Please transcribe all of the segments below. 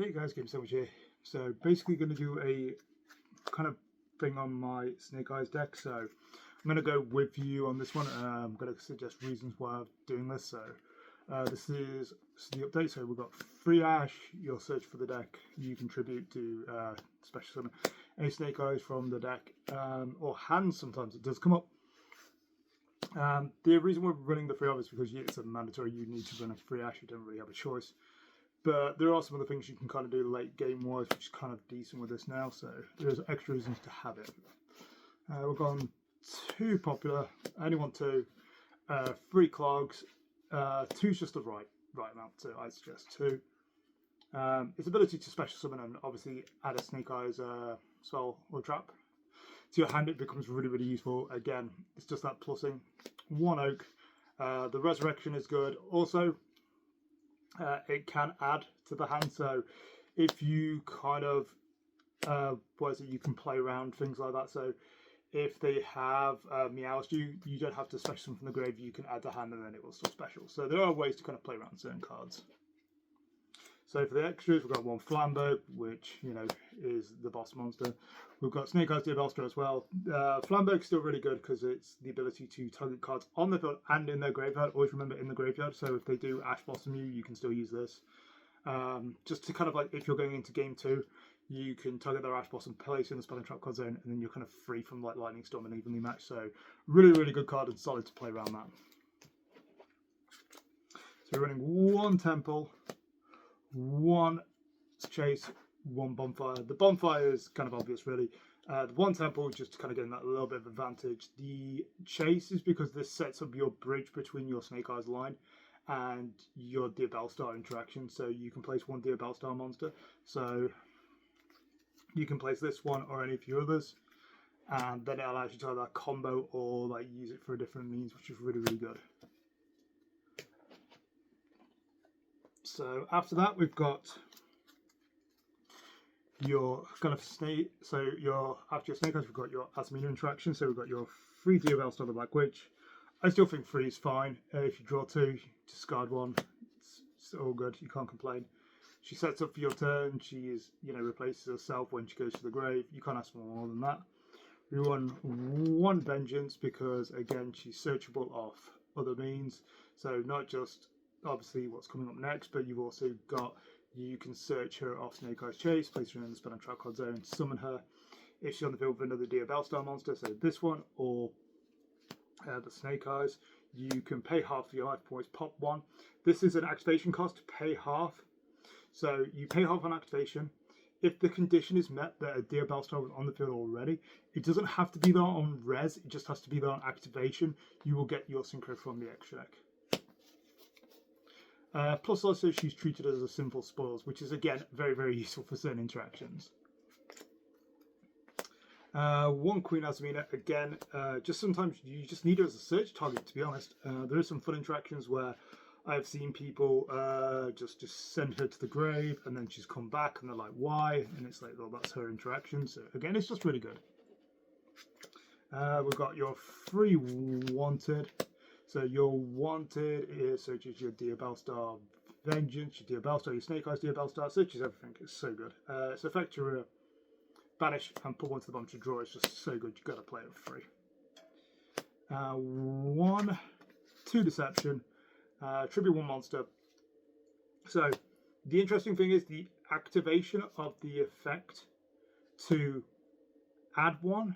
Hey guys, TheGamingSandwich here. So basically going to do a kind of thing on my Snake Eyes deck. So I'm going to go with you on this one. I'm going to suggest reasons why I'm doing this. So this is the update. So we've got free Ash, your search for the deck. You contribute to special summon any Snake Eyes from the deck or hands. Sometimes it does come up. The reason we're running the free Ash is because it's a mandatory. You need to run a free Ash. You don't really have a choice. But there are some other things you can kind of do late game wise, which is kind of decent with this now. So there's extra reasons to have it. We've gone 2 popular. I only want 2. 3 clogs. 2's just the right amount. So I suggest 2. Its ability to special summon and obviously add a Snake Eyes spell or trap to your hand. It becomes really useful. Again, it's just that plussing. 1 oak. The resurrection is good. Also, it can add to the hand, so if you kind of you can play around things like that. So if they have meows you don't have to special them from the grave. You can add the hand and then it will still special. So there are ways to kind of play around certain cards. So for the extras, we've got 1 Flambeau, which is the boss monster. We've got Snake Eyes Diabellstar as well. Flambeau is still really good because it's the ability to target cards on the field and in their graveyard. Always remember in the graveyard. So if they do Ash Blossom you can still use this. Just to kind of like if you're going into game 2, you can target their Ash Blossom, place in the spell and trap card zone, and then you're kind of free from like Lightning Storm and evenly matched. So really good card and solid to play around that. So we're running 1 Temple, 1 Chase, 1 Bonfire. The Bonfire is kind of obvious really. The 1 Temple just kind of getting that little bit of advantage. The Chase is because this sets up your bridge between your Snake Eyes line and your Diabellstar interaction. So you can place 1 Diabellstar monster. So you can place this one or any of your others, and then it allows you to either combo or like use it for a different means, which is really good. So after that, we've got your kind of snake. So after your Snake Eyes, we've got your Azamina interaction. So we've got your 3 Diabellstar the Black Witch. I still think 3 is fine. If you draw 2, discard 1. It's all good. You can't complain. She sets up for your turn. She is, replaces herself when she goes to the grave. You can't ask for more than that. We run 1 Vengeance because again she's searchable off other means. So not just obviously what's coming up next, but you've also got, you can search her off Snake Eyes Chase, place her in the spell and trap card zone, summon her if she's on the field with another Diabellstar monster, so this one or the Snake Eyes. You can pay half your life points, pop 1. This is an activation cost, pay half. So you pay half on activation. If the condition is met that a Diabellstar was on the field already, it doesn't have to be there on res, it just has to be there on activation. You will get your synchro from the extra deck. Plus also she's treated as a sinful spoils, which is again very useful for certain interactions. 1 Queen Azamina, again, just sometimes you just need her as a search target, to be honest. There are some fun interactions where I've seen people just send her to the grave and then she's come back and they're like, why? And it's like, well, that's her interaction. So again, it's just really good. We've got your 3 Wanted. So your Wanted is searches your Diabellstar Vengeance, your Diabellstar, your Snake Eyes Diabellstar, searches everything. It's so good. It's effect to banish and put 1 to the bottom to draw. It's just so good. You've got to play it for free. 2 Deception. Tribute 1 monster. So the interesting thing is the activation of the effect to add 1,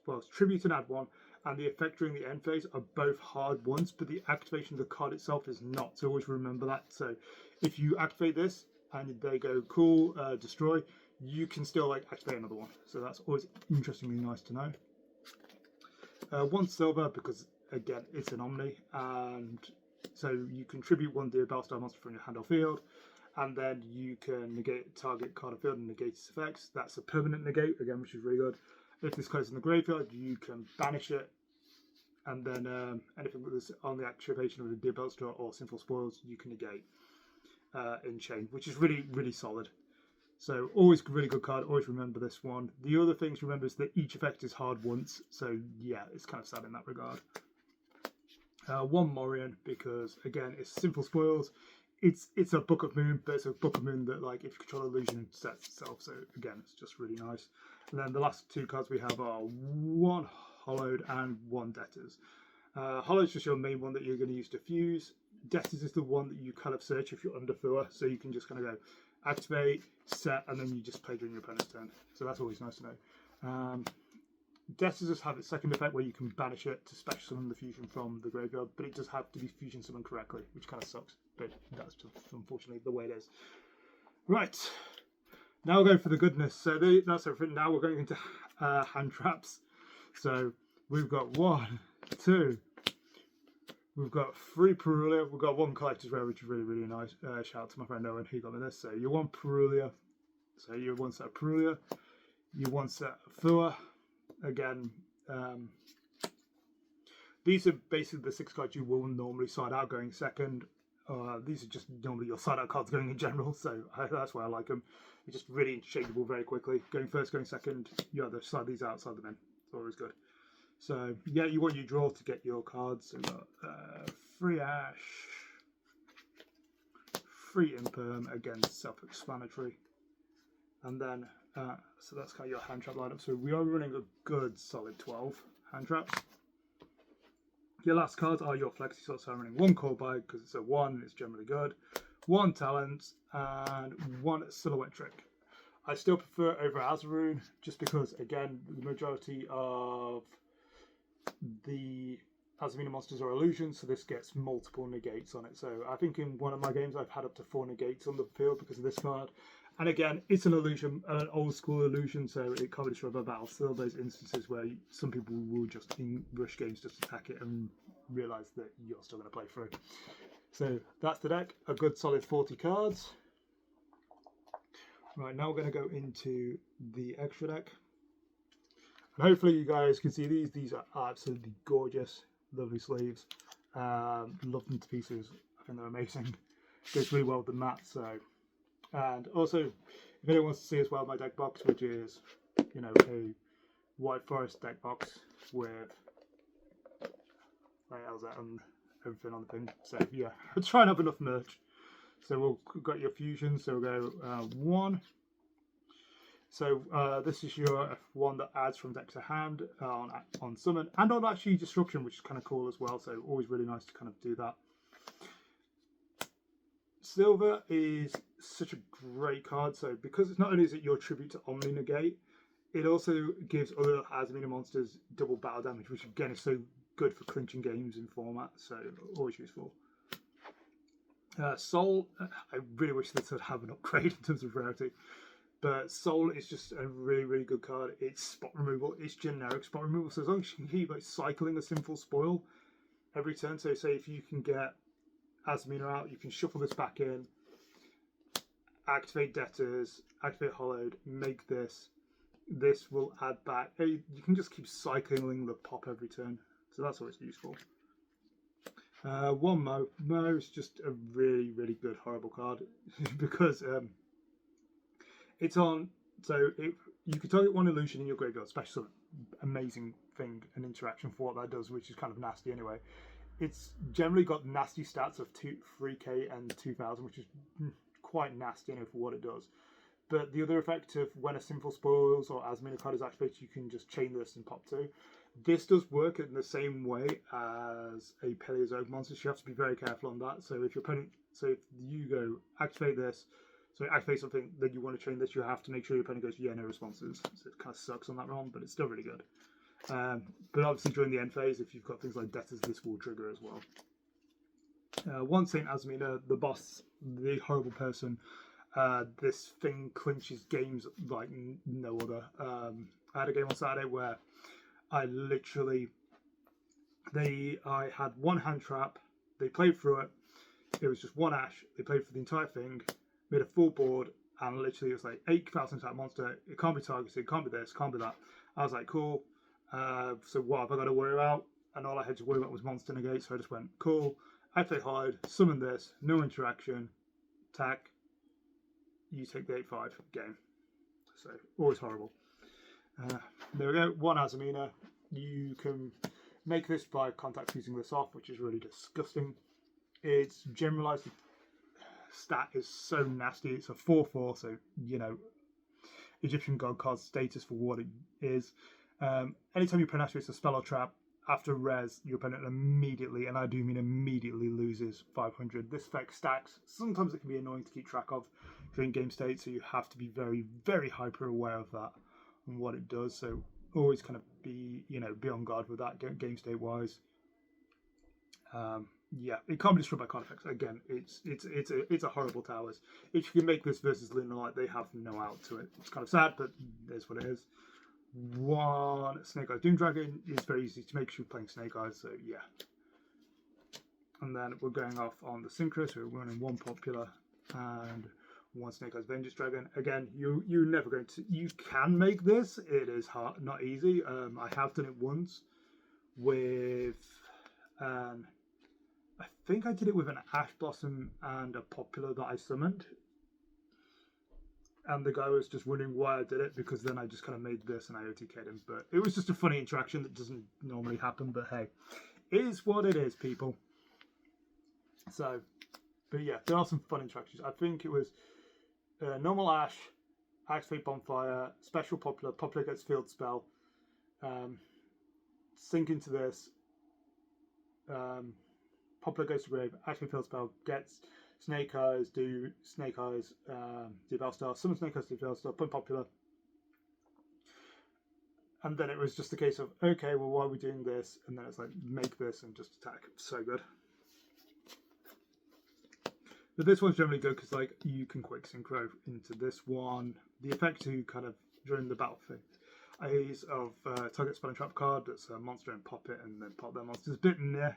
well, it's tribute and add 1, and the effect during the end phase are both hard ones, but the activation of the card itself is not. So always remember that. So if you activate this and they go cool, destroy, you can still like activate another one. So that's always interestingly nice to know. 1 silver because again it's an Omni, and so you contribute 1 Diabellstar monster from your hand or field, and then you can negate target card or field and negate its effects. That's a permanent negate again, which is really good. If this card's in the graveyard, you can banish it, and then anything that's on the activation of the Diabellstar or Sinful Spoils, you can negate in chain, which is really solid. So always really good card. Always remember this one. The other things to remember is that each effect is hard once. So yeah, it's kind of sad in that regard. 1 Morion because again it's Sinful Spoils. it's a Book of Moon, but it's a Book of Moon that, like, if you control illusion, sets itself. So again, it's just really nice. And then the last two cards we have are one Hollowed and one Debtors. Hollowed is just your main one that you're going to use to fuse. Debtors is the one that you kind of search if you're under Fua, so you can just kind of go activate, set, and then you just play during your opponent's turn. So that's always nice to know. Debtors just have its second effect where you can banish it to special summon the fusion from the graveyard, but it does have to be fusion summoned correctly, which kind of sucks, but that's just unfortunately the way it is. Right, now we're going for the goodness. So that's everything. Now we're going into hand traps. So we've got 1, 2, we've got 3 Perulia, we've got 1 Collector's Rare, which is really, really nice. Shout out to my friend Owen, who got me this. So you're 1 Perulia, so you're 1 set of Perulia, you're 1 set of Fua. Again, these are basically the 6 cards you will normally side out going second. These are just normally your side out cards going in general, so that's why I like them. They're just really interchangeable very quickly. Going first, going second, you either side these out, side them in. It's always good. So yeah, you want your draw to get your cards. So we've got 3 Ash, 3 Imperm, again self-explanatory, and then so that's kind of your hand trap lineup. So we are running a good solid 12 hand traps. Your last cards are your flexi slots. So I'm running 1 Core Buy because it's a 1, it's generally good, 1 Talent, and 1 Silhouette Trick. I still prefer over Azamina just because, again, the majority of the Azamina monsters are illusions, so this gets multiple negates on it. So I think in one of my games I've had up to 4 negates on the field because of this card. And again, it's an illusion, an old school illusion, so it can't be destroyed by battle. Still those instances where some people will just in rush games just attack it and realise that you're still going to play through. So that's the deck, a good solid 40 cards. Right, now we're going to go into the extra deck. And hopefully you guys can see these. These are absolutely gorgeous, lovely sleeves. Love them to pieces. I think they're amazing. Goes really well with the mat, so. And also, if anyone wants to see as well my deck box, which is, you know, a White Forest deck box with Elsa and everything on the thing. So yeah, I'll try and have enough merch. So we've got your fusion. So we'll go 1. So this is your one that adds from deck to hand on summon and on actually destruction, which is kind of cool as well. So always really nice to kind of do that. Silver is such a great card, so because it's not only is it your tribute to Omni Negate, it also gives other Azamina monsters double battle damage, which again is so good for clinching games in format, so always useful. Soul, I really wish this would have an upgrade in terms of rarity, but Soul is just a really, really good card. It's spot removal, it's generic spot removal, so as long as you can keep like cycling a sinful spoil every turn, so say if you can get Azamina out, you can shuffle this back in, activate Debtors, activate Hollowed, make this. This will add back. You can just keep cycling the pop every turn, so that's always useful. 1 Mo. Mo is just a really, really good horrible card because it's on. So you can target 1 illusion in your graveyard, special amazing thing, an interaction for what that does, which is kind of nasty anyway. It's generally got nasty stats of 3k and 2000, which is quite nasty anyway for what it does. But the other effect of when a sinful spoils or Azamina card is activated, you can just chain this and pop 2. This does work in the same way as a Paleozoic monster, so you have to be very careful on that. So if your opponent, so if you go activate this, so activate something, then you want to chain this, you have to make sure your opponent goes, yeah, no responses. So it kind of sucks on that round, but it's still really good. But obviously during the end phase, if you've got things like Debtors, this will trigger as well. 1 Saint Azamina, the boss, the horrible person. This thing clinches games like no other. I had a game on Saturday where I literally, I had 1 hand trap, they played through it, it was just 1 Ash, they played for the entire thing, made a full board, and literally it was like 8,000 attack monster, it can't be targeted, it can't be this, can't be that. I was like, cool. So what have I got to worry about? And all I had to worry about was monster negate, so I just went, cool, activate Hide, summon this, no interaction, attack, you take the 8-5 game. So, always horrible. There we go, 1 Azamina. You can make this by contact fusing this off, which is really disgusting. It's generalized stat is so nasty. It's a 4/4, so you know, Egyptian god card status for what it is. Anytime you penetrate a spell or trap after res, your opponent immediately, and I do mean immediately, loses 500. This effect stacks. Sometimes it can be annoying to keep track of during game state, so you have to be very, very hyper aware of that and what it does. So always kind of be, you know, be on guard with that game state wise. Yeah, it can't be destroyed by card effects. Again, it's a horrible towers. If you can make this versus Lunalight, they have no out to it. It's kind of sad, but there's what it is. One Snake Eyes Doom Dragon is very easy to make if you're playing Snake Eyes, so yeah. And then we're going off on the Synchro, so we're running one popular and one Snake Eyes Vengeance Dragon. Again, you're never going to. You can make this. It is hard, not easy. I have done it once with. I think I did it with an Ash Blossom and a popular that I summoned. And the guy was just wondering why I did it, because then I just kind of made this and I OTK'd him. But it was just a funny interaction that doesn't normally happen. But hey, it is what it is, people. So, but yeah, there are some fun interactions. I think it was normal Ash, Activate Bonfire, Special Popular, Popular gets Field Spell, Sink into this, Popular goes to grave, Activate Field Spell, gets Snake Eyes, do Snake Eyes, do Bellstar, summon Snake Eyes, do Bellstar, put Popular. And then it was just a case of, okay, well, why are we doing this? And then it's like, make this and just attack. So good. But this one's generally good because, like, you can quick synchro into this one. The effect to kind of, during the battle phase of target spell and trap card, that's a monster and pop it and then pop that monster. It's a bit meh.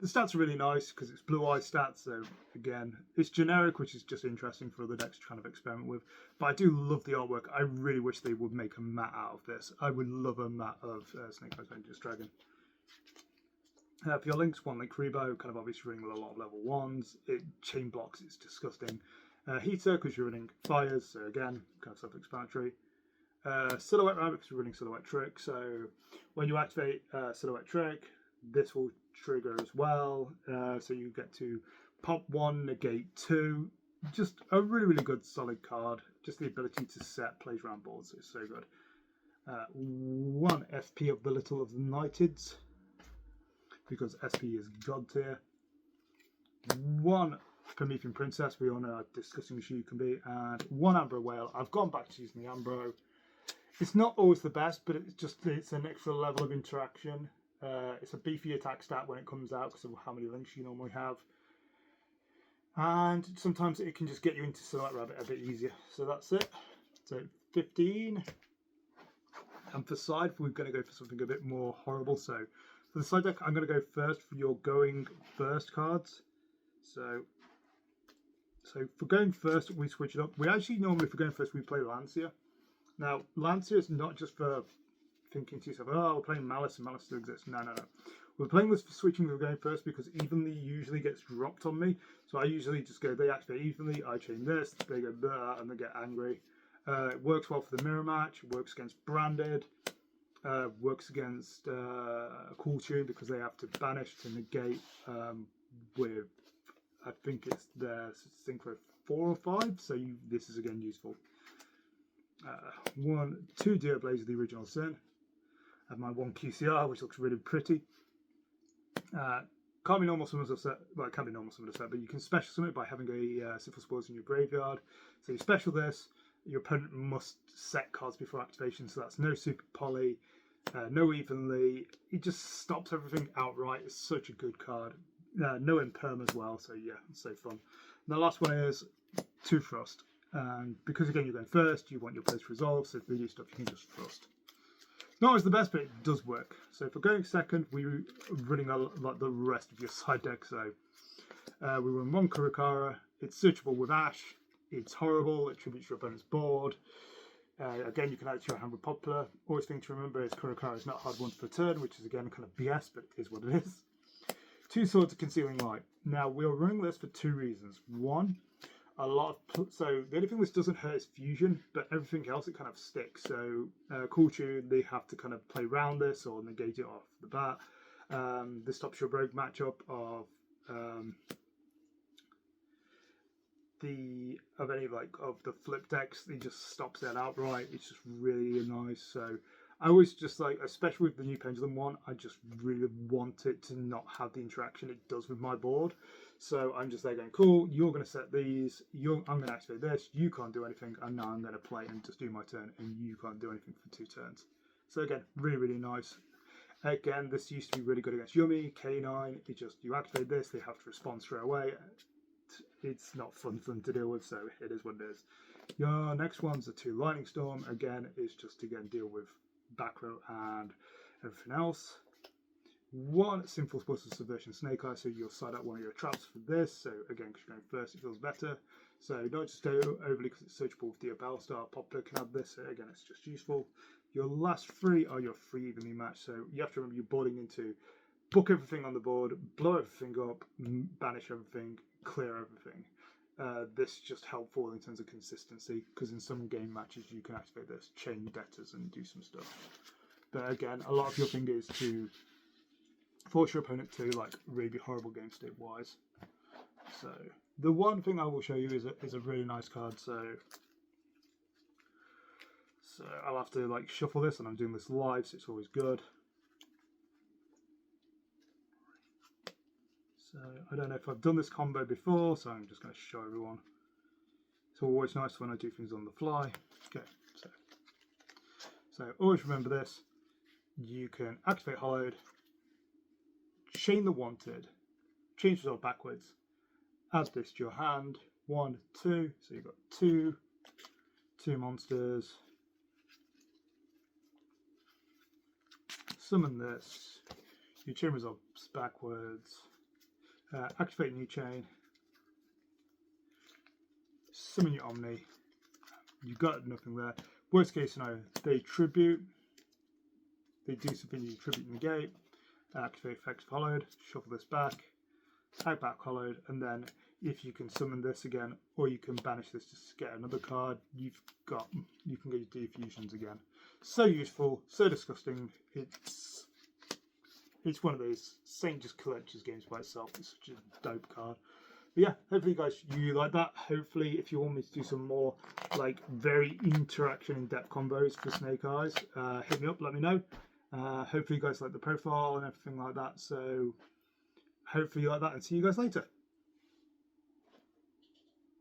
The stats are really nice because it's blue eye stats, so again, it's generic, which is just interesting for other decks to kind of experiment with. But I do love the artwork. I really wish they would make a mat out of this. I would love a mat of Snake Eyes Vengeance Dragon. For your links, one link Rebo, kind of obviously running with a lot of level 1s. It chain blocks, it's disgusting. Heater, because you're running fires, so again, kind of self-explanatory. Silhouette Rabbit, because you're running Silhouette Trick, so when you activate Silhouette Trick, this will trigger as well, so you get to pop 1, negate 2. Just a really, really good solid card. Just the ability to set plays around boards is so good. 1 FP of the Little of the Knightids, because SP is god tier. 1 Promethean Princess, we all know how disgusting she can be, and 1 Ambro Whale. I've gone back to using the Ambro. It's not always the best, but it's an extra level of interaction. It's a beefy attack stat when it comes out because of how many links you normally have. And sometimes it can just get you into Silhouette Rabbit a bit easier. So that's it. So 15. And for side, we're going to go for something a bit more horrible. So for the side deck, I'm going to go first for your going first cards. So for going first, we switch it up. We actually normally, for going first, we play Lancia. Now, Lancia is not just for thinking to yourself, oh, we're playing Malice and Malice still exists. No. We're playing this for switching with going first because evenly usually gets dropped on me. So I usually just go, they activate evenly, I chain this, they go blah, and they get angry. It works well for the mirror match, it works against Branded, works against Cool Tune because they have to banish to negate with, I think it's their synchro 4 or 5, so this is again useful. 2 Deer Blaze of the Original Sin. I have my 1 QCR, which looks really pretty. Can't be normal summons of set. Well, it can be normal summon of set, but you can special summon it by having a Sinful Spoils in your graveyard. So you special this. Your opponent must set cards before activation, so that's no Super Poly, no Evenly. It just stops everything outright. It's such a good card. No Imperm as well, so yeah, it's so fun. And the last one is 2 Frost. And because again you're going first, you want your place to resolve, so if they do stuff you can just Frost. Not always the best, but it does work. So for going second, we're running like the rest of your side deck. So we run 1 Kurikara. It's searchable with Ash. It's horrible. It tributes your opponent's board. Again, you can add to your hand with Popular. Always thing to remember is Kurikara is not hard once per turn, which is again kind of BS, but it is what it is. 2 Swords of Concealing Light. Now we are running this for 2 reasons. 1, so the only thing this doesn't hurt is fusion, but everything else it kind of sticks. So Cool Tune, they have to kind of play around this or negate it off the bat. This stops your rogue matchup of of any of the flip decks. He just stops it outright. It's just really nice. So I always just especially with the new pendulum one, I just really want it to not have the interaction it does with my board. So I'm just there going, cool, you're going to set these, I'm going to activate this, you can't do anything, and now I'm going to play and just do my turn, and you can't do anything for 2 turns. So again, really, really nice. Again, this used to be really good against Yumi, K9. It just, you activate this, they have to respond straight away. It's not fun for them to deal with, so it is what it is. Your next one's the 2 Lightning Storm. Again, is just to deal with back row and everything else. 1 Sinful Spotted Subversion Snake Eye, so you'll side out one of your traps for this. So again, because you're going first, it feels better. So don't just go overly because it's searchable with the Bellstar. Poplar can have this. So again, it's just useful. Your last 3 are your 3 evenly matched. So you have to remember you're boarding into book everything on the board, blow everything up, banish everything, clear everything. This is just helpful in terms of consistency, because in some game matches you can activate this, chain debtors and do some stuff. But again, a lot of your thing is to force your opponent to really horrible game state wise. So the one thing I will show you is a really nice card. So I'll have to shuffle this, and I'm doing this live, so it's always good. So I don't know if I've done this combo before, so I'm just going to show everyone. It's always nice when I do things on the fly. Okay, so always remember this. You can activate Hollowed, chain the Wanted, change result backwards, add this to your hand. 1, 2, so you've got 2 monsters. Summon this. You chain results backwards. Activate new chain. Summon your Omni. You've got nothing there. Worst case scenario, they tribute. They do something, you tribute negate. Activate effects Hollowed. Shuffle this back. Out back Hollowed, and then if you can summon this again, or you can banish this to get another card, you can get your defusions again. So useful, so disgusting. It's one of those Saint just collector's games by itself. It's such a dope card. But yeah, hopefully guys you like that. Hopefully if you want me to do some more very interaction in depth combos for Snake Eyes, hit me up, let me know. Hopefully you guys like the profile and everything like that. So hopefully you like that, and see you guys later.